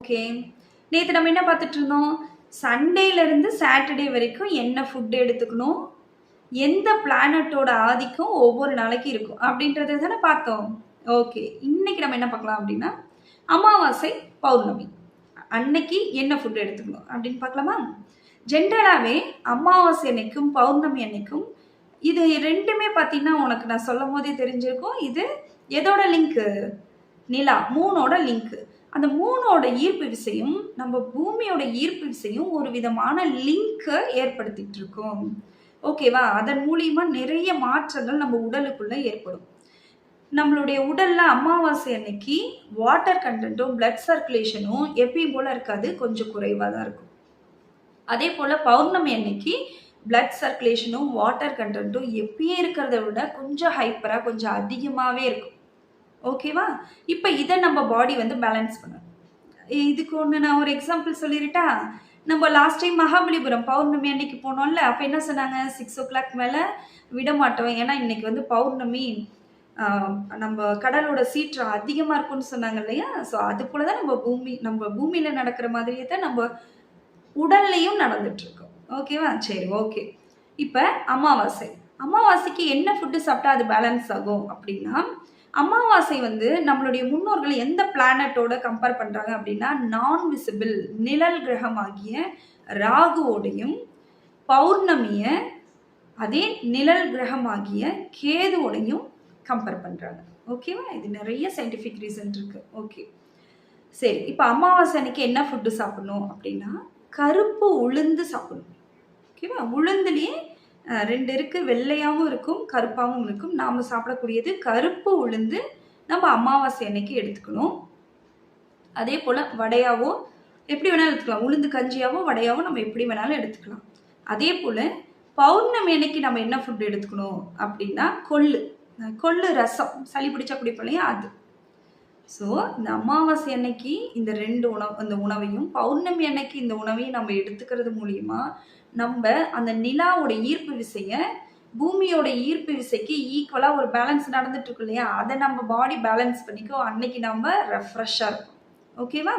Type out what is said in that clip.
Okay. நேத்து நம்ம என்ன பார்த்துட்டு இருந்தோம்? சண்டேலேருந்து சாட்டர்டே வரைக்கும் என்ன ஃபுட் எடுத்துக்கணும்? எந்த பிளானட்டோட ஆதிக்கம் ஒவ்வொரு நாளைக்கு இருக்கும்? அப்படின்றத தானே பார்த்தோம். ஓகே. இன்னைக்கு நம்ம என்ன பார்க்கலாம் அப்படின்னா, அமாவாசை, பௌர்ணமி. அன்னைக்கு என்ன ஃபுட் எடுத்துக்கணும் அப்படின்னு பார்க்கலாமா? ஜென்ரலாவே அமாவாசை அன்னைக்கும், பௌர்ணமி அன்னைக்கும் இது 2மே பார்த்தீங்கன்னா, உனக்கு நான் சொல்லும்போதே தெரிஞ்சிருக்கும். இது எதோட லிங்க்கு? நிலா, மூனோட லிங்க்கு. அந்த மூனோட ஈர்ப்பு விசையும் நம்ம பூமியோட ஈர்ப்பு விசையும் ஒரு விதமான லிங்கை ஏற்படுத்திட்டு இருக்கோம். ஓகேவா? அதன் மூலியமா நிறைய மாற்றங்கள் நம்ம உடலுக்குள்ள ஏற்படும். நம்மளுடைய உடல்ல அமாவாசை அன்னைக்கு வாட்டர் கண்டென்ட்டும் பிளட் சர்க்குலேஷனும் எப்பயும் போல இருக்காது, கொஞ்சம் குறைவா தான் இருக்கும். அதே போல பௌர்ணமி அன்னைக்கு பிளட் சர்க்குலேஷனும் வாட்டர் கண்டென்ட்டும் எப்பயும் இருக்கிறத விட கொஞ்சம் ஹைப்பரா, கொஞ்சம் அதிகமாகவே இருக்கும். ஓகேவா? இப்போ இதை நம்ம பாடி வந்து பேலன்ஸ் பண்ணணும். இதுக்கு ஒன்று நான் ஒரு எக்ஸாம்பிள் சொல்லிருட்டா? நம்ம லாஸ்ட் டைம் மகாபலிபுரம் பௌர்ணமி அன்னைக்கு போனோம்ல, அப்போ என்ன சொன்னாங்க? 6 o'clock மேலே விட மாட்டோம், ஏன்னா இன்னைக்கு வந்து பௌர்ணமி, நம்ம கடலோட சீற்றம் அதிகமாக இருக்கும்னு சொன்னாங்க இல்லையா? ஸோ அது போல தான் நம்ம பூமியில் நடக்கிற மாதிரியே தான் நம்ம உடல்லையும் நடந்துட்டு இருக்கோம். ஓகேவா? சரி, ஓகே. இப்போ அமாவாசைக்கு என்ன ஃபுட்டு சாப்பிட்டா அது பேலன்ஸ் ஆகும் அப்படின்னா, அமாவாசை வந்து நம்மளுடைய முன்னோர்கள் எந்த பிளானட்டோட கம்பேர் பண்ணுறாங்க அப்படின்னா, நான் விசிபிள் நிழல் கிரகமாகிய ராகுவோடையும், பௌர்ணமியை அதே நிழல் கிரகமாகிய கேதுவோடையும் கம்பேர் பண்ணுறாங்க. ஓகேவா? இது நிறைய சயின்டிஃபிக் ரீசன் இருக்கு. ஓகே, சரி. இப்போ அமாவாசை அன்னைக்கு என்ன ஃபுட்டு சாப்பிடணும் அப்படின்னா, கருப்பு உளுந்து சாப்பிடணும். ஓகேவா? உளுந்துலேயே 2 இருக்குது, வெள்ளையாகவும் இருக்கும், கருப்பாகவும் இருக்கும். நாம் சாப்பிடக்கூடியது கருப்பு உளுந்து நம்ம அமாவாசை அன்னைக்கு எடுத்துக்கணும். அதே போல் வடையாவோ எப்படி வேணாலும் எடுத்துக்கலாம், உளுந்து கஞ்சியாவோ வடையாவோ நம்ம எப்படி வேணாலும் எடுத்துக்கலாம். அதே போல் பௌர்ணமி அன்னைக்கு நம்ம என்ன ஃபுட் எடுத்துக்கணும் அப்படின்னா, கொள்ளு ரசம், சளி பிடிச்சா குடிப்போம் இல்லையா, அது. ஸோ இந்த அமாவாசை அன்னைக்கு இந்த 2 உணவையும், பௌர்ணமி அன்னைக்கு இந்த உணவையும் நம்ம எடுத்துக்கிறது மூலியமா நம்ம அந்த நிலாவோட ஈர்ப்பு விசையை பூமியோட ஈர்ப்பு விசைக்கு ஈக்குவலாக ஒரு பேலன்ஸ் நடந்துட்டு இருக்கு இல்லையா, அதை நம்ம பாடி பேலன்ஸ் பண்ணிக்கோ. அன்னைக்கு நம்ம ரெஃப்ரெஷ்ஷாக இருக்கும். ஓகேவா?